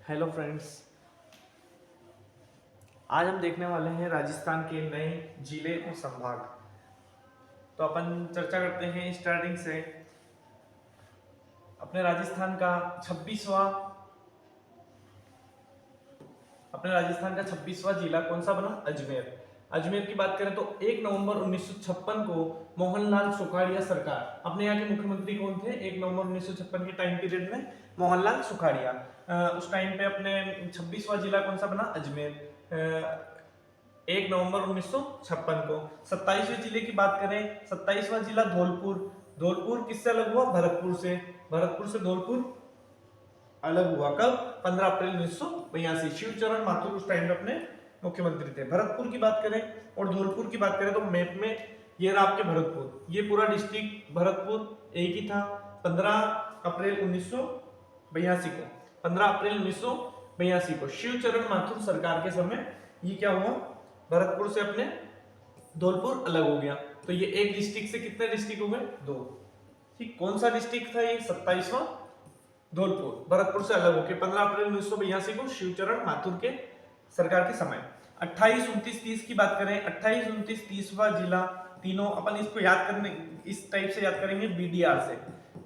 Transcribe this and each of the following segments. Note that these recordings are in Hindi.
हेलो फ्रेंड्स, आज हम देखने वाले हैं राजस्थान के नए जिले और संभाग। तो अपन चर्चा करते हैं स्टार्टिंग से। अपने राजस्थान का 26वां जिला कौन सा बना? अजमेर। अजमेर की बात करें तो 1 नवंबर 1956 को मोहनलाल सुखाड़िया सरकार, अपने यहाँ के मुख्यमंत्री कौन थे 1 नवंबर 1956 के टाइम पीरियड में? मोहनलाल सुखाड़िया। उस टाइम पे अपने 26वां जिला कौन सा बना? अजमेर। 1 नवंबर 1956 को। 27वें जिले की बात करें, 27वां जिला धौलपुर। धौलपुर किससे अलग हुआ? भरतपुर से। भरतपुर से धौलपुर अलग हुआ कब? 15 अप्रैल 1982। शिवचरण माथुर उस टाइम पे अपने मुख्यमंत्री थे। भरतपुर की बात करें और धौलपुर की बात करें तो मैप में ये रहा आपके भरतपुर, ये पूरा डिस्ट्रिक्ट भरतपुर एक ही था। 15 अप्रैल 1982 को 15 अप्रैल 1982 को शिवचरण माथुर सरकार के समय ये क्या हुआ? भरतपुर से अपने धौलपुर अलग हो गया। तो ये एक डिस्ट्रिक्ट से कितने डिस्ट्रिक्ट हो गए? 2। ठीक, कौन सा डिस्ट्रिक्ट था ये? 27वां धौलपुर। भरतपुर से अलग होकर 15 अप्रैल 1982 को शिवचरण माथुर के सरकार के समय। 28, 29, 30 की बात करें, 28, 29, 30वां जिला तीनों अपन इसको याद करने इस टाइप से याद करेंगे बीडीआर से।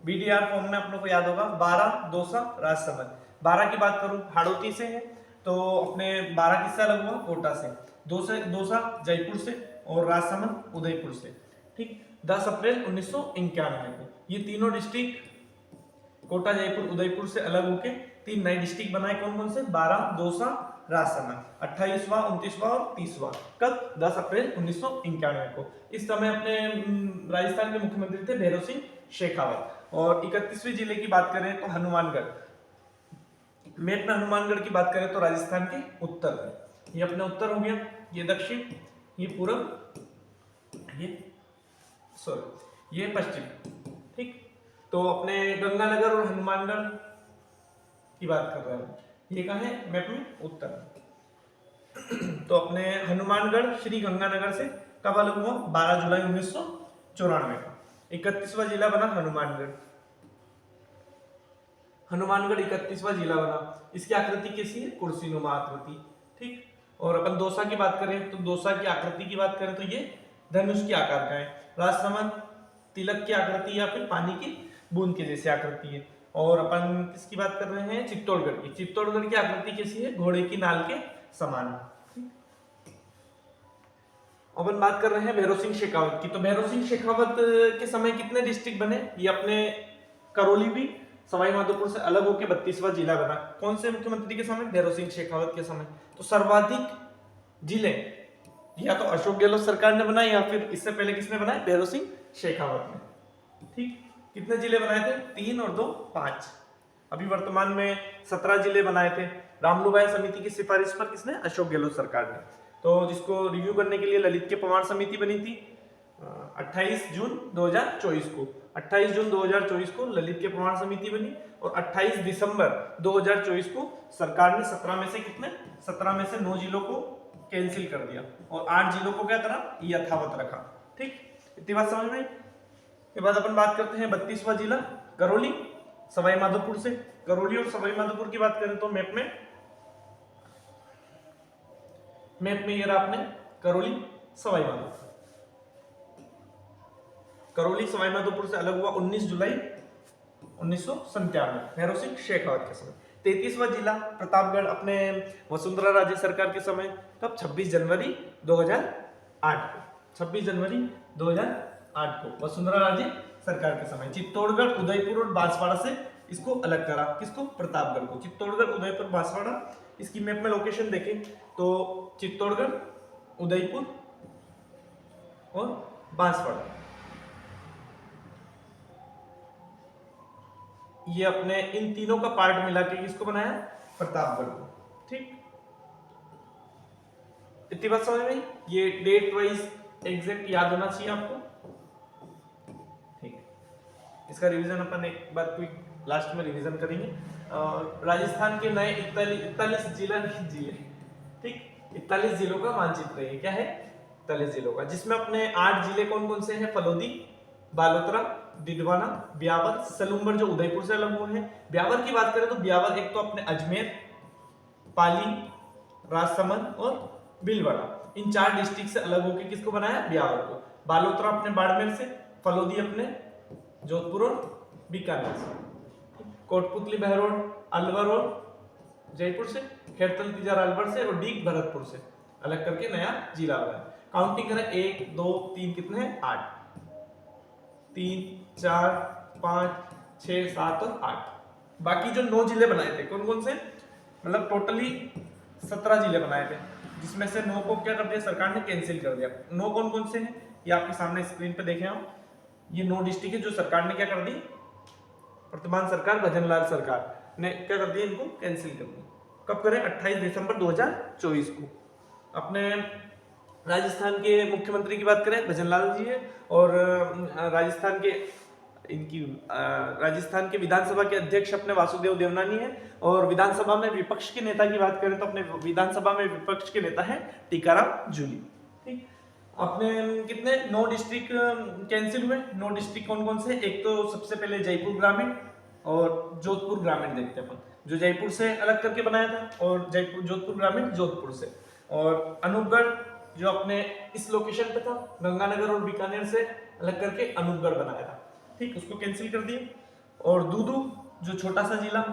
बीडीआर फॉर्म में अपनों को याद होगा 12, दौसा, राजसमंद। 12 की बात करूं हाड़ौती से है तो अपने 12 किससे अलग हुआ? कोटा से। दौसा जयपुर से और राजसमंद उदयपुर से। ठीक, 10 अप्रैल 1991 को ये तीनों डिस्ट्रिक्ट कोटा, जयपुर, उदयपुर से अलग होके 3 नए डिस्ट्रिक्ट बनाए। कौन कौन से? 12, दौसा, राजसमंद। 28वां, 29वां और 30वां कब? 10 अप्रैल 1991 को। इस समय अपने राजस्थान के मुख्यमंत्री थे भैरव सिंह शेखावत। और 31वें जिले की बात करें तो हनुमानगढ़। मैप में हनुमानगढ़ की बात करें तो राजस्थान के उत्तर में, ये अपने उत्तर हो गया, ये दक्षिण, ये पूर्व, ये पश्चिम। ठीक, तो अपने गंगानगर और हनुमानगढ़ की बात कर रहे हैं, ये कहाँ है मैप में? उत्तर। तो अपने हनुमानगढ़ श्री गंगानगर से कब अलग हुआ? 12 जुलाई 1994 को। 31वां जिला बना हनुमानगढ़। हनुमानगढ़ 31वां जिला बना। इसकी आकृति कैसी है? कुर्सीनुमा आकृति। ठीक, और अपन दौसा की बात करें तो दौसा की आकृति की बात करें तो ये धनुष के आकार का है। राजसमंद तिलक की आकृति या फिर पानी की बूंद के जैसी आकृति है। और अपन किसकी बात कर रहे हैं? चित्तौड़गढ़ की। चित्तौड़गढ़ की आकृति कैसी है? घोड़े की नाल के समान। अपन बात कर रहे हैं भैरव सिंह शेखावत की। तो भैरव सिंह शेखावत के समय कितने डिस्ट्रिक्ट बने? ये अपने करौली भी सवाई माधोपुर से अलग होकर 32वां जिला बना। कौन से मुख्यमंत्री के समय? भैरव सिंह शेखावत के समय। तो सर्वाधिक जिले या तो अशोक गहलोत सरकार ने बनाए या फिर इससे पहले किसने बनाए? भैरव सिंह शेखावत ने। ठीक, कितने जिले बनाए थे? 3 और 2, 5। अभी वर्तमान में 17 जिले बनाए थे। रामलुभाई समिति की सिफारिश पर किसने? अशोक गहलोत सरकार ने। तो जिसको रिव्यू करने के लिए ललित के पवार समिति बनी थी 28 जून 2024 को। 28 जून 2024 को ललित के पवार समिति बनी और 28 दिसंबर 2024 को सरकार ने 17 में से कितने? 17 में से 9 जिलों को कैंसिल कर दिया और 8 जिलों को क्या करा? यथावत रखा। ठीक, इतनी बात समझ में? के बाद अपन बात करते हैं 32वां जिला करौली सवाई माधोपुर से। करौली और सवाई माधोपुर की बात करें तो मैप में ये रहा अपने करौली सवाई माधोपुर। करौली सवाई माधोपुर से अलग हुआ 19 जुलाई 1997 भैरव सिंह शेखावत के समय। 33वां जिला प्रतापगढ़ अपने वसुंधरा राजे सरकार के समय। तब 26 जनवरी 2008 को। 26 जनवरी 2008 को वसुंधरा राजे सरकार के समय। चित्तौड़गढ़, उदयपुर और बांसवाड़ा से इसको अलग करा। किसको? प्रतापगढ़ को। चित्तौड़गढ़, उदयपुर, बांसवाड़ा। इसकी मैप में लोकेशन देखें तो चित्तौड़गढ़, उदयपुर और बांसवाड़ा, ये अपने इन तीनों का पार्ट मिला के किसको बनाया? प्रतापगढ़ को। ठीक, इतनी बात समझ में? ये डेट वाइज एग्जैक्ट याद होना चाहिए आपको। ठीक, इसका रिवीजन अपन एक बार क्विक लास्ट में रिवीजन करेंगे। राजस्थान के नए 41 जिले। ठीक, 41 जिलों का मानचित्र है। क्या है? 41 जिलों का, जिसमें अपने 8 जिले कौन कौन से हैं? फलोदी, बालोतरा, डिडवाना, ब्यावर, सलूम्बर जो उदयपुर से अलग हुए हैं। ब्यावर की बात करें तो ब्यावर एक तो अपने अजमेर पाली, राजसमंद और भीलवाड़ा, इन 4 डिस्ट्रिक्ट से अलग होकर किसको बनाया, ब्यावर को। बालोतरा अपने बाड़मेर से, फलोदी अपने जोधपुर और बीकानेर से, कोटपुतली बहरोड अलवर और जयपुर से, खेरतल तिजार अलवर से और डीग भरतपुर से अलग करके नया जिला बनाया। काउंटिंग करें 1 2 3 कितने हैं, 8, 3 4 5 6 7 और 8। बाकी जो 9 जिले बनाए थे कौन कौन से, मतलब टोटली 17 जिले बनाए थे, जिसमें से 9 को क्या कर दिया सरकार ने, कैंसिल कर दिया। 9 कौन कौन से हैं, ये आपके सामने स्क्रीन पे देखें आप, ये 9 डिस्ट्रिक्ट है जो सरकार ने क्या कर दी, वर्तमान सरकार भजनलाल सरकार ने क्या कर दिया, इनको कैंसिल कर दिया। कब करें, 28 दिसंबर 2024 को। अपने राजस्थान के मुख्यमंत्री की बात करें, भजनलाल जी है, और राजस्थान के विधानसभा के अध्यक्ष अपने वासुदेव देवनानी है, और विधानसभा में विपक्ष के नेता की बात करें तो अपने विधानसभा में विपक्ष के नेता है टीकाराम जूली। ठीक, अपने कितने 9 डिस्ट्रिक्ट कैंसिल हुए। 9 डिस्ट्रिक्ट कौन कौन से, एक तो सबसे पहले जयपुर ग्रामीण और जोधपुर ग्रामीण देखते हैं अपन, जो जयपुर से अलग करके बनाया था, और जोधपुर ग्रामीण जोधपुर से, और अनूपगढ़ जो अपने इस लोकेशन पे था, गंगानगर और बीकानेर से अलग करके अनूपगढ़ बनाया था। ठीक, उसको कैंसिल कर दिया। और दूदू जो छोटा सा जिला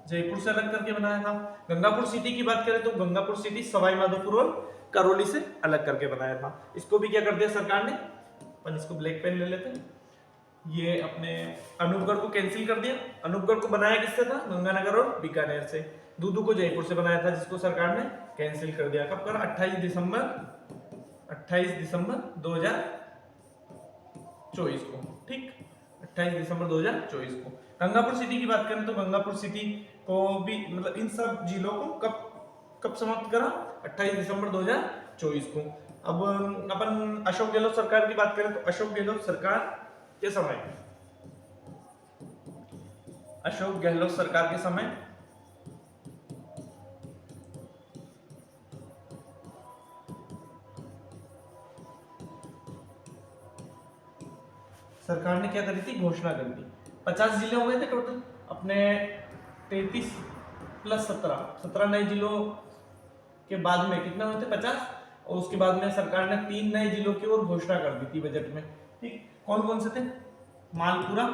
जयपुर से अलग करके बनाया था। गंगापुर सिटी की बात करें तो गंगापुर सिटी सवाई माधोपुर और करौली से अलग करके बनाया था, इसको भी क्या कर दिया सरकार ने, अपन इसको ब्लैक पेन ले लेते हैं, ये अपने अनूपगढ़ को कैंसिल कर दिया। अनूपगढ़ को बनाया किससे था, गंगानगर और बीकानेर से। दूदू को जयपुर से बनाया था, जिसको सरकार ने कैंसिल कर दिया। कब करा, 28 दिसंबर 2024 को। ठीक, 28 दिसंबर 2024 को। गंगापुर सिटी की बात करें तो गंगापुर सिटी को भी, मतलब इन सब जिलों को कब समाप्त करा, 28 दिसंबर 2024 को। अब अपन अशोक गहलोत सरकार की बात करें तो अशोक गहलोत सरकार के समय, अशोक गहलोत सरकार के समय सरकार ने क्या करी थी, घोषणा करी थी। 50 जिले हो गए थे टोटल अपने, 33 प्लस 17 नए जिलों के बाद में कितना हुए थे, 50, और उसके बाद में सरकार ने 3 नए जिलों की ओर घोषणा कर दी थी बजट में। ठीक, कौन कौन से थे, मालपुरा,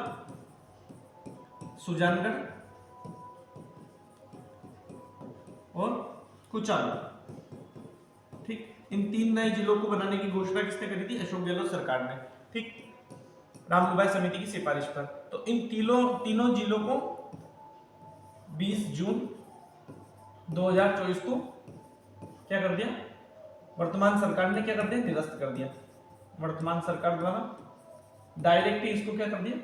सुजानगढ़ और कुचालू। ठीक, इन 3 नए जिलों को बनाने की घोषणा किसने करी थी, अशोक गहलोत सरकार ने। ठीक, रामलुभाई समिति की सिफारिश पर। तो इन तीनों जिलों को 20 जून 2024 को क्या कर दिया, वर्तमान सरकार ने क्या कर दिया, निरस्त कर दिया। वर्तमान सरकार द्वारा डायरेक्ट ही इसको क्या कर दिया,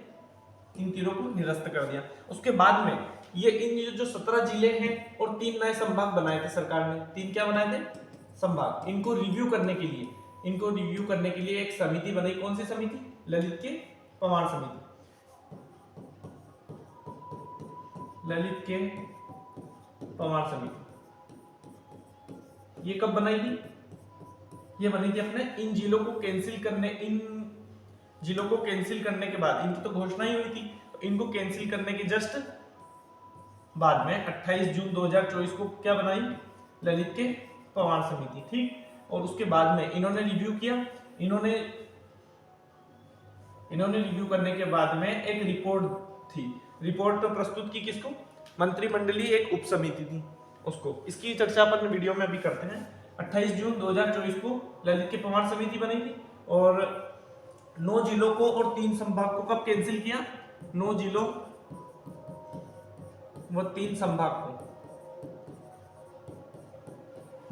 इन तीनों को निरस्त कर दिया। उसके बाद में ये इन जो 17 जिले हैं और 3 नए संभाग बनाए थे सरकार ने, 3 क्या बनाए थे, संभाग। इनको रिव्यू करने के लिए एक समिति बनाई। कौन सी समिति, ललित के पवार समिति। ललित के पवार समिति ये कब बनाई थी, ये बनी थी अपने इन जिलों को कैंसिल करने के बाद, इनकी तो घोषणा ही हुई थी, तो इनको कैंसिल करने के जस्ट बाद में 28 जून 2024 को क्या बनाई, ललित के पवार समिति। ठीक, और उसके बाद में इन्होंने रिव्यू किया। इन्होंने रिव्यू करने के बाद में एक रिपोर्ट तो प्रस्तुत की किसको, मंत्रिमंडलीय एक उप समिति थी उसको। इसकी चर्चा अपन वीडियो में अभी करते हैं। 28 जून 2024 को ललित के पवार समिति बनी थी, और 9 जिलों को और 3 संभाग को कब कैंसिल किया, 9 जिलों व 3 संभाग को,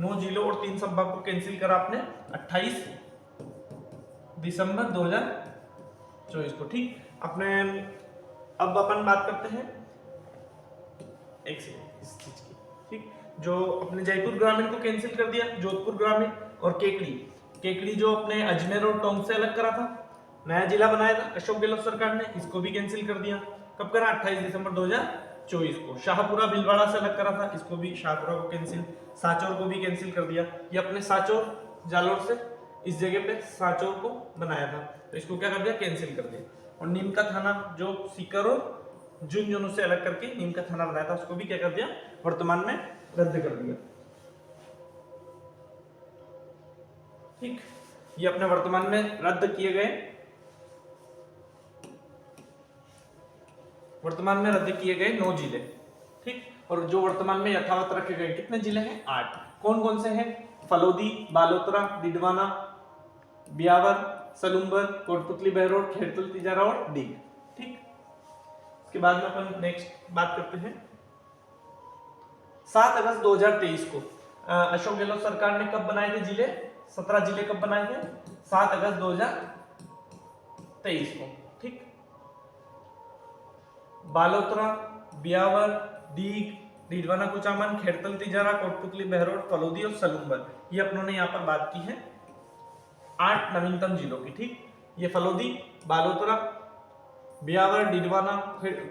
9 जिलों और 3 संभाग को कैंसिल करा आपने 28 दिसंबर 2024 को। ठीक, अपने अब अपन बात करते हैं एक सेकंड इस चीज की। ठीक, जो अपने जयपुर ग्रामीण को कैंसिल कर दिया, जोधपुर ग्रामीण और केकड़ी जो अपने अजमेर और टोंक से अलग करा था, नया जिला बनाया था अशोक गहलोत सरकार ने, इसको भी कैंसिल कर दिया। कब करा, 28 दिसंबर 2024 को। शाहपुरा भीलवाड़ा से अलग करा था, इसको भी, शाहपुरा को कैंसिल। सांचौर को भी कैंसिल कर दिया। ये अपने सांचौर जालोर से इस जगह पे सांचौर को बनाया था, तो इसको क्या कर दिया, कैंसिल कर दिया। और नीम का थाना जो सीकर और झुंझुनू से अलग करके नीम का थाना बनाया था, उसको भी क्या कर दिया, वर्तमान में रद्द कर दिया। ठीक, ये अपने वर्तमान में रद्द किए गए, वर्तमान में रद्द किए गए 9 जिले। ठीक, और जो वर्तमान में यथावत रखे गए कितने जिले हैं? 8। कौन कौन से हैं? फलोदी, बालोतरा, डिडवाना, ब्यावर, सलूम्बर, कोटपुतली बहरोड, खेड़तल तिजारा और डीग। ठीक, इसके बाद में अपन नेक्स्ट बात करते हैं 7 अगस्त 2023 को अशोक गहलोत सरकार ने कब बनाए थे जिले? 17 जिले कब बनाए थे? 7 अगस्त 2023 को। ठीक, बालोतरा, ब्यावर, डीग, डीडवाना कुचामन, खेड़तल तिजारा, कोटपुतली बहरोड, फलोदी और सलूम्बर, ये अपनों ने यहाँ पर बात की है 8 नवीनतम जिलों की। ठीक, ये फलोदी, बालोतरा, ब्यावर, डीडवाना,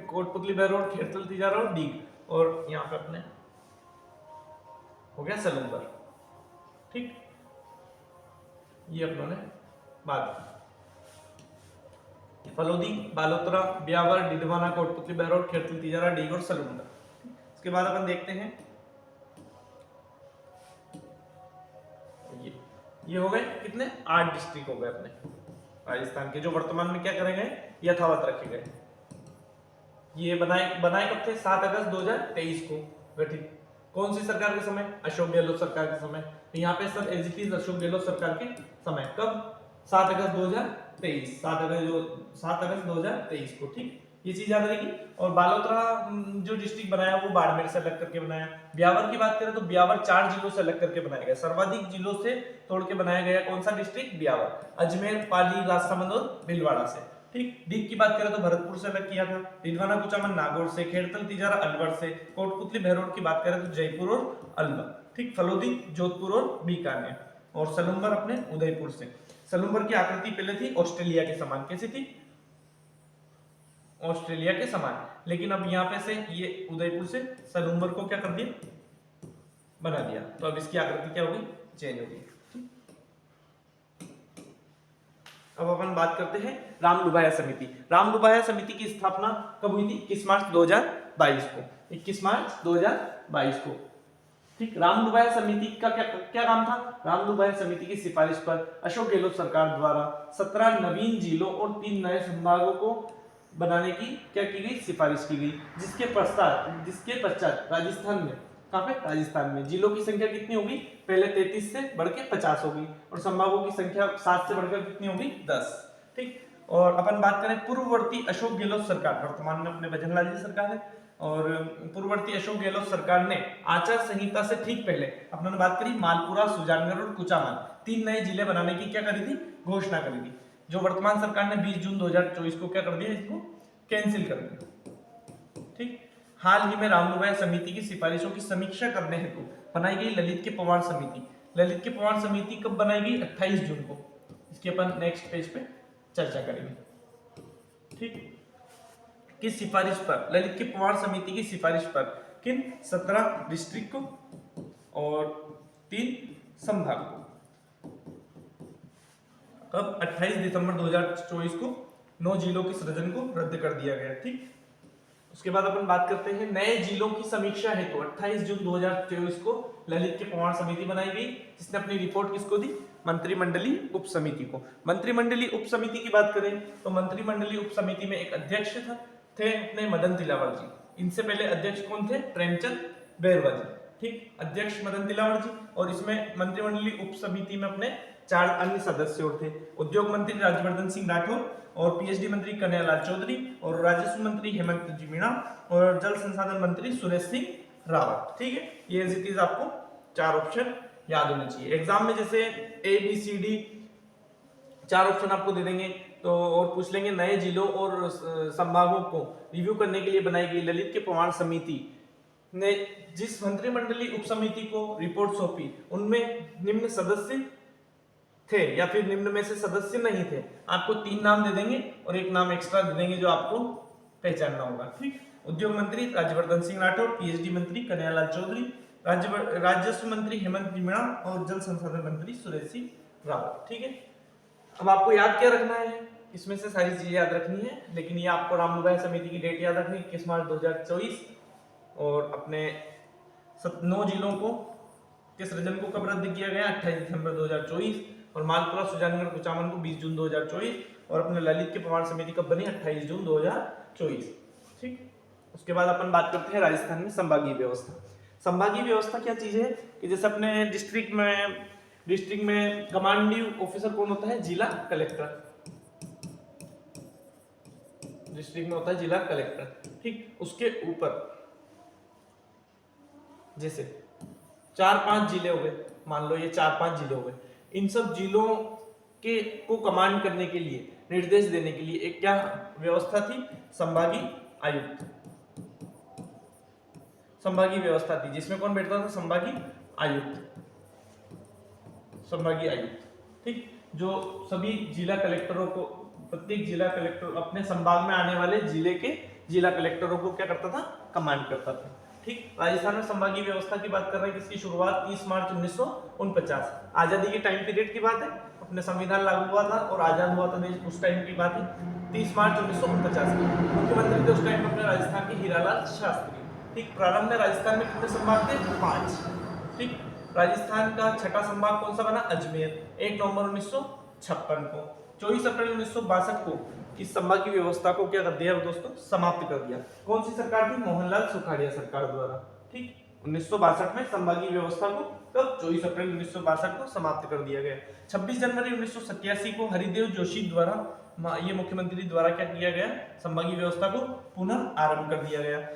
कोटपुतली बहरोड, खेड़तल तिजारा और डीग, और यहाँ पे अपने हो गया सलूम्बर। ठीक, ये अपनों ने बात की फलोदी, बालोतरा, ब्यावर, डिडवाना, कोटपुतली बहरोड, खेड़तल तिजारा, डीग और सलूम्बर। इसके बाद अपन देखते हैं ये हो गए कितने? 8 डिस्ट्रिक्ट हो गए अपने राजस्थान के, जो वर्तमान में क्या करे गए? यथावत रखे गए। ये बनाए कब थे? 7 अगस्त 2023 को गठित। कौन सी सरकार के समय? अशोक गहलोत सरकार के समय। तो यहाँ पे सब as it is Ashok Gehlot सरकार के समय। कब? 7 अगस्त 2023, 7 अगस्त 2023 को। ठीक, ये चीज याद रहेगी। और बालोतरा जो डिस्ट्रिक्ट बनाया वो बाड़मेर से अलग करके बनाया। ब्यावर की बात करें तो ब्यावर 4 जिलों से अलग करके बनाया गया, सर्वाधिक जिलों से तोड़ के बनाया गया। कौन सा डिस्ट्रिक्ट? ब्यावर, अजमेर, पाली, राजसमंद और भीलवाड़ा से। ठीक, डीग की बात करें तो भरतपुर से अलग किया था। डिडवाना कुचामन नागौर से, खेड़तल तिजारा अलवर से, कोटपुतली बहरोड की बात करें तो जयपुर और अलवर। ठीक, फलोदी जोधपुर और बीकानेर, और सलूम्बर अपने उदयपुर से। सलूम्बर की आकृति पहले थी ऑस्ट्रेलिया के समान। कैसी थी? ऑस्ट्रेलिया के समान। लेकिन अब यहाँ पे से ये उदयपुर से सलूम्बर को क्या कर दिया? बना दिया। तो अब इसकी आकृति क्या होगी? चेंज होगी। अब अपन बात करते हैं रामलुभाया समिति। रामलुभाया समिति की स्थापना कब हुई थी? 21 मार्च 2022 को। 21 मार्च 2022 को। ठीक, रामलुभाया समिति का क्या काम था? रामलुभाया समिति की सिफारिश पर अशोक गहलोत सरकार द्वारा 17 नवीन जिलों और 3 नए संभागों को बनाने की क्या की गई? सिफारिश की गई। जिसके पश्चात राजस्थान में, कहाँ पे? राजस्थान में जिलों की संख्या कितनी होगी? पहले 33 से बढ़ के 50 होगी, और संभागों की संख्या 7 से बढ़कर कितनी होगी? 10। ठीक, और अपन बात करें पूर्ववर्ती अशोक गहलोत सरकार, वर्तमान में अपने भजनलाल जी सरकार है, और पूर्ववर्ती अशोक गहलोत सरकार ने आचार संहिता से ठीक पहले अपने बात करी मालपुरा, सुजानगढ़ और कुचामन 3 नए जिले बनाने की क्या करी थी? घोषणा करी थी। जो वर्तमान सरकार ने 20 जून 2024 को क्या कर दिया? इसको कैंसिल कर दिया। ठीक, हाल ही में रामलुभाया समिति की सिफारिशों की समीक्षा करने हेतु बनाई गई ललित के पवार समिति। ललित के पवार समिति कब बनाई गई? 28 जून को। इसके अपन नेक्स्ट पेज पे चर्चा करेंगे। ठीक, किस सिफारिश पर? ललित के पवार समिति की सिफारिश पर किन? 17 डिस्ट्रिक्ट को और 3 संभाग को। कब? 28 दिसंबर 2024 को 9 जिलों के सृजन को रद्द कर दिया गया। ठीक, उसके बाद अपन बात करते हैं नए जिलों की समीक्षा हेतु 28 जून 2024 को ललित के पवार समिति बनाई गई, जिसने अपनी रिपोर्ट किसको दी? मंत्रिमंडलीय उप समिति को। मंत्रिमंडलीय उप समिति की बात करें तो मंत्रिमंडलीय उप समिति में एक अध्यक्ष थे अपने मदन तिलावर जी। इनसे पहले अध्यक्ष कौन थे? प्रेमचंद बैरवा जी। ठीक, अध्यक्ष मदन तिलावर जी, और इसमें मंत्रिमंडलीय उप समिति में अपने 4 अन्य सदस्य और थे। उद्योग मंत्री राज्यवर्धन सिंह राठौर, और पीएचडी मंत्री कन्हैयालाल चौधरी, और राजस्व मंत्री हेमंत जी मीणा, और जल संसाधन मंत्री सुरेश सिंह रावत। ठीक है, ये एज इट इज आपको 4 ऑप्शन याद होने चाहिए। एग्जाम में जैसे ABCD 4 ऑप्शन आपको दे देंगे, तो और पूछ लेंगे नए जिलों और संभागों को रिव्यू करने के लिए बनाई गई ललित के पवार समिति ने जिस मंत्रिमंडलीय उप समिति को रिपोर्ट सौंपी, उनमें निम्न सदस्य थे या फिर निम्न में से सदस्य नहीं थे। आपको 3 नाम दे देंगे और एक नाम एक्स्ट्रा दे देंगे जो आपको पहचानना होगा। ठीक, उद्योग मंत्री राज्यवर्धन सिंह राठौर, पीएचडी मंत्री कन्हैयालाल चौधरी, राजस्व मंत्री हेमंत जी मीणा, और जल संसाधन मंत्री सुरेश सिंह रावत। ठीक है, अब आपको याद क्या रखना है? इसमें से सारी चीजें याद रखनी है, लेकिन ये आपको रामलुभाया समिति की डेट याद रखनी है 21 मार्च 2024, और अपने 9 जिलों को के सृजन को कब रद्द किया गया? 28 दिसंबर 2024। और मालपुरा, सुजानगढ़, कुचामन को 20 जून 2024। और अपने ललित की प्रमाण समिति कब बनी? 28 जून 2024। ठीक। उसके बाद अपन बात करते हैं राजस्थान में संभागीय व्यवस्था। संभागीय व्यवस्था क्या चीज है कि जैसे अपने डिस्ट्रिक्ट में कमांडिंग ऑफिसर कौन होता है? जिला कलेक्टर। डिस्ट्रिक्ट में होता है जिला कलेक्टर। ठीक। उसके ऊपर जैसे 4-5 जिले हो गए, मान लो ये 4-5 जिले हो गए, इन सब जिलों के को कमांड करने के लिए, निर्देश देने के लिए एक क्या व्यवस्था थी? संभागीय आयुक्त। संभागीय व्यवस्था थी जिसमें कौन बैठता था? संभागीय आयुक्त। संभागीय आयुक्त। ठीक। जो सभी जिला कलेक्टरों को, प्रत्येक जिला कलेक्टर अपने संभाग में आने वाले जिले के जिला कलेक्टरों को क्या करता था? कमांड करता था। ठीक। राजस्थान में संभागीय व्यवस्था की बात कर रहे हैं, किसकी शुरुआत? 30 मार्च 1949। आजादी के टाइम पीरियड की बात है, अपने संविधान लागू हुआ था और आजाद हुआ था देश, उस टाइम की बात है। 30 मार्च 1949 की मुख्यमंत्री थे उस टाइम अपने राजस्थान के हीरालाल शास्त्री। ठीक। प्रारंभ में राजस्थान में कितने संभाग थे? 5। ठीक। राजस्थान का छठा संभाग कौन सा बना? अजमेर, 1 नवंबर 1956 को। 24 अप्रैल 1962 को इस संभागीय व्यवस्था को क्या कर दिया दोस्तों? समाप्त कर दिया। कौन सी सरकार थी? मोहनलाल सुखाड़िया सरकार द्वारा। ठीक। 1962 में संभागीय व्यवस्था को कब? 24 अप्रैल 1962 को समाप्त कर दिया गया। 26 जनवरी 1987 को हरिदेव जोशी द्वारा, ये मुख्यमंत्री द्वारा क्या किया गया? संभागीय व्यवस्था को पुनः आरंभ कर दिया गया।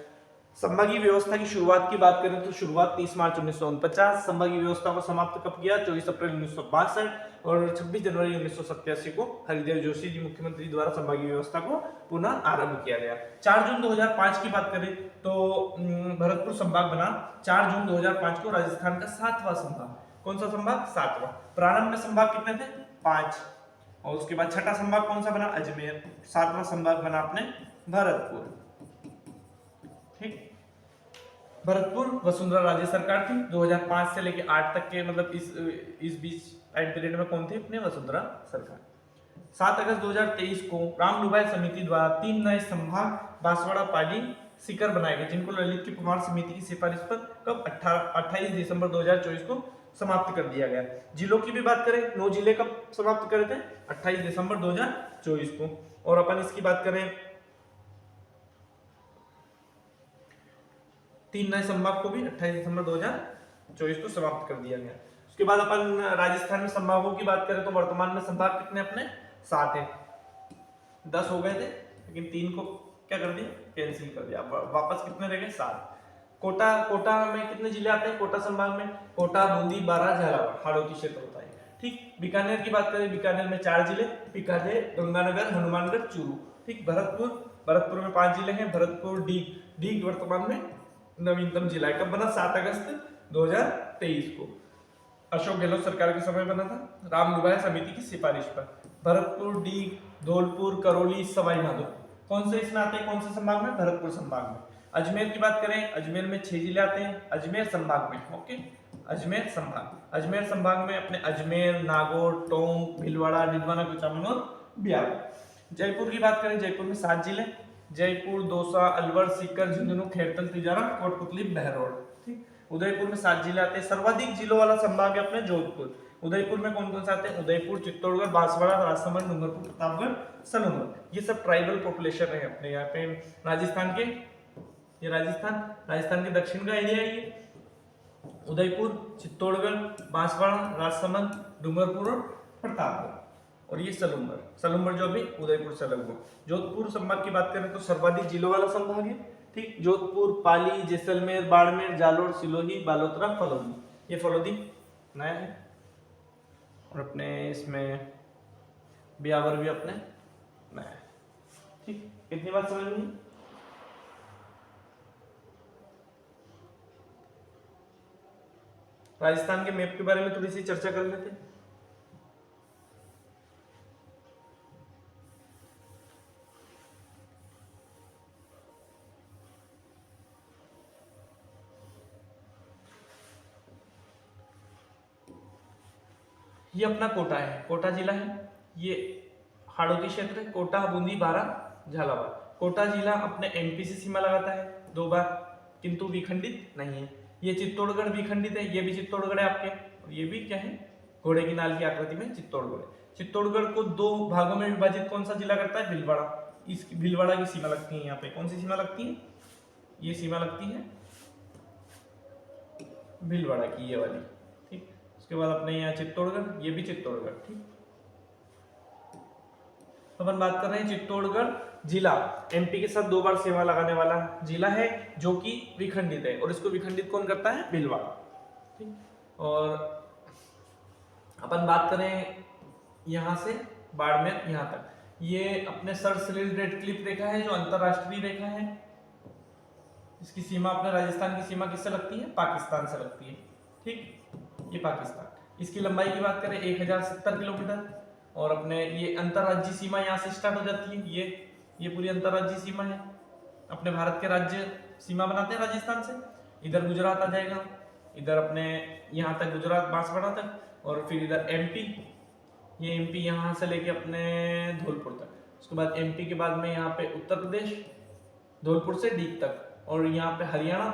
संभागीय व्यवस्था की शुरुआत की बात करें तो शुरुआत 30 मार्च 1949। संभागीय व्यवस्था को समाप्त कब किया? 24 अप्रैल 1962। और 26 जनवरी 1987 को हरिदेव जोशी जी मुख्यमंत्री द्वारा संभागीय व्यवस्था को पुनः आरंभ किया गया। 4 जून 2005 की बात करें तो भरतपुर संभाग बना 4 जून 2005 को, राजस्थान का 7वां संभाग। कौन सा संभाग? 7वां। प्रारंभ में संभाग कितने थे? 5। और उसके बाद छठा संभाग कौन सा बना? अजमेर। 7वां संभाग बना अपने भरतपुर। ठीक। भरतपुर वसुंधरा राजे सरकार थी। 2005 से लेके 8 तक के, मतलब इस बीच टाइम पीरियड में कौन थी? अपने वसुंधरा सरकार। 7 अगस्त 2023 को रामलुभाई समिति द्वारा 3 नए संभाग बांसवाड़ा, पाली, सीकर बनाए गए, जिनको ललित की कुमार समिति की सिफारिश पर कब? 28 दिसंबर 2024 को समाप्त कर दिया गया। जिलों की भी बात करें, 9 जिले कब समाप्त करे थे? 28 दिसंबर 2024 को। और अपन इसकी बात करें, 3 नए संभाग को भी 28 दिसंबर 2024 को समाप्त कर दिया गया। उसके बाद अपन राजस्थान में संभागों की बात करें तो वर्तमान में संभाग कितने अपने? 7 है। 10 हो गए थे लेकिन 3 को क्या कर दिया? कैंसिल कर दिया। वापस कितने रह गए? 7। कोटा में कितने जिले आते हैं? कोटा संभाग में कोटा, बूंदी, बारां, झालावाड़, हाड़ौती क्षेत्र होता है। ठीक। बीकानेर की बात करें, बीकानेर में 4 जिले, बीकानेर, गंगानगर, हनुमानगढ़, चूरू। ठीक। भरतपुर में 5 जिले हैं, भरतपुर, डीग वर्तमान में नवीनतम जिला है। कब बना? 7 अगस्त 2023 को। अशोक गहलोत सरकार के समय बना था, रामलुभाई समिति की सिफारिश पर। भरतपुर, डीग, धौलपुर, करौली, सवाई माधोपुर कौन से इसमें आते हैं? कौन से संभाग में? भरतपुर संभाग में। अजमेर की बात करें, अजमेर में 6 जिले आते हैं, अजमेर संभाग में। ओके। अजमेर संभाग में अपने अजमेर, नागौर, टोंक, भीलवाड़ा, डिडवाना, कुचामन और बियावर। जयपुर की बात करें, जयपुर में 7 जिले, जयपुर, दौसा, अलवर, सीकर, झुंझुनू, खेड़तल, तिजारा, कोटपुतली, बहरौल। ठीक। उदयपुर में 7 जिले आते हैं। सर्वाधिक जिलों वाला संभाग है अपने जोधपुर। उदयपुर में कौन कौन से आते हैं? उदयपुर, चित्तौड़गढ़, बांसवाड़ा, राजसमंद, डूंगरपुर, प्रतापगढ़, सलूंगढ़। ये सब ट्राइबल पॉपुलेशन है अपने यहाँ पे राजस्थान के। ये राजस्थान के दक्षिण का एरिया है ये। उदयपुर, चित्तौड़गढ़, बांसवाड़ा, राजसमंद, डूंगरपुर और प्रतापगढ़। और ये सलूंगढ़ जो भी उदयपुर से अलग हुआ। जोधपुर संभाग की बात करें तो सर्वाधिक जिलों वाला संभाग है। ठीक। जोधपुर, पाली, जैसलमेर, बाड़मेर, जालोर, सिलोही, बालोतरा, फलोदी। ये फलोदी नया है। और अपने इसमें ब्यावर भी अपने नया है। ठीक। कितनी बात समझ में? राजस्थान के मैप के बारे में थोड़ी सी चर्चा कर लेते हैं। ये अपना कोटा है, कोटा जिला है। ये हाड़ौती क्षेत्र है। कोटा, बूंदी, बारां, झालावाड़। कोटा जिला अपने एमपी से सीमा लगाता है 2 बार, किंतु विखंडित नहीं है। ये चित्तौड़गढ़ विखंडित है, ये भी चित्तौड़गढ़ है आपके, और ये भी क्या है, घोड़े की नाल की आकृति में चित्तौड़गढ़ है। चित्तौड़गढ़ को दो भागों में विभाजित कौन सा जिला करता है, भीलवाड़ा। इस भीलवाड़ा की सीमा लगती है यहाँ पे, कौन सी सीमा लगती है, ये सीमा लगती है भीलवाड़ा की, ये वाली, ठीक। उसके बाद अपने यहाँ चित्तौड़गढ़, ये भी चित्तौड़गढ़, ठीक। अपन बात कर रहे हैं चित्तौड़गढ़ जिला एमपी के साथ 2 बार सेवा लगाने वाला जिला है, जो कि विखंडित है, और इसको विखंडित कौन करता है, भीलवाड़ा, ठीक। और अपन बात करें यहाँ से बाड़मेर यहाँ तक, ये अपने सर सिरिल रेडक्लिफ रेखा है, जो अंतरराष्ट्रीय रेखा है। इसकी सीमा अपने राजस्थान की सीमा किससे लगती है, पाकिस्तान से लगती है, ठीक। ये पाकिस्तान। इसकी लंबाई की बात करें 1070 किलोमीटर, और अपने ये अंतरराज्यीय सीमा यहाँ से स्टार्ट हो जाती है, ये पूरी अंतरराज्यीय सीमा है। अपने भारत के राज्य सीमा बनाते हैं राजस्थान से, इधर गुजरात आ जाएगा, इधर अपने यहाँ तक गुजरात बांसवाड़ा तक, और फिर इधर एमपी, ये एमपी यहाँ से लेके अपने धौलपुर तक। उसके बाद एमपी के बाद में यहाँ पे उत्तर प्रदेश, धौलपुर से डीग तक, और यहाँ पे हरियाणा,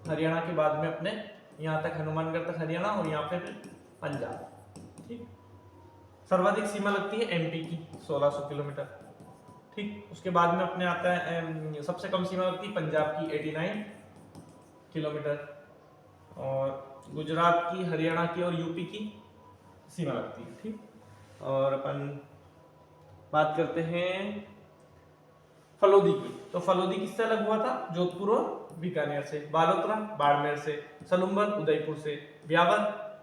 हरियाणा के बाद में अपने यहाँ तक हनुमानगढ़ तक हरियाणा, और यहाँ पे पंजाब, ठीक। सर्वाधिक सीमा लगती है एमपी की 1600 किलोमीटर, ठीक। उसके बाद में अपने आता है सबसे कम सीमा लगती है पंजाब की 89 किलोमीटर, और गुजरात की, हरियाणा की और यूपी की सीमा लगती है, ठीक। और अपन बात करते हैं फलोदी की, तो फलोदी किससे अलग हुआ था, जोधपुर और बीकानेर से, बालोतरा बाड़मेर से, सलुम्बर उदयपुर से, ब्यावर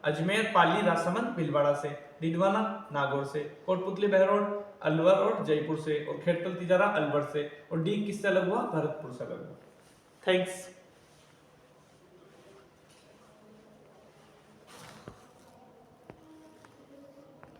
अजमेर, पाली राजसमंद भीलवाड़ा से, डिडवाना नागौर से, कोटपुतली बहरोड अलवर और जयपुर से, और खेड़तल तिजारा अलवर से, और डीग किससे अलग हुआ, भरतपुर से अलग हुआ। थैंक्स।